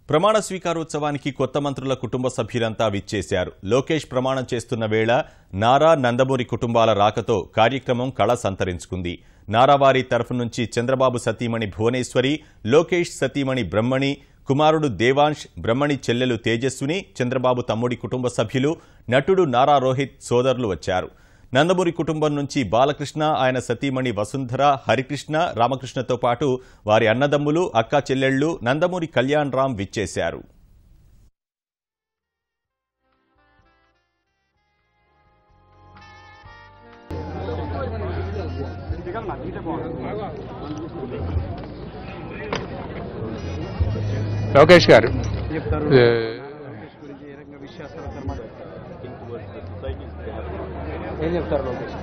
ప్రమాణ స్వీకారోత్సవానికి కొత్త మంత్రుల కుటుంబ సభ్యులంతా విచ్చేశారు. లోకేష్ ప్రమాణం చేస్తున్న వేళ నారా, నందమూరి కుటుంబాల రాకతో కార్యక్రమం కళ సంతరించుకుంది. నారావారి తరఫు నుంచి చంద్రబాబు సతీమణి భువనేశ్వరి, లోకేష్ సతీమణి బ్రహ్మణి, కుమారుడు దేవాంశ్, బ్రహ్మణి చెల్లెలు తేజస్విని, చంద్రబాబు తమ్ముడి కుటుంబ సభ్యులు, నటుడు నారా రోహిత్ సోదరులు వచ్చారు. నందమూరి కుటుంబం నుంచి బాలకృష్ణ, ఆయన సతీమణి వసుంధర, హరికృష్ణ, రామకృష్ణతో పాటు వారి అన్నదమ్ములు, అక్కా చెల్లెళ్లు, నందమూరి కళ్యాణ్ రామ్ విచ్చేశారు. లోకేష్ గారు ఏం చెప్తారు లోకేష్?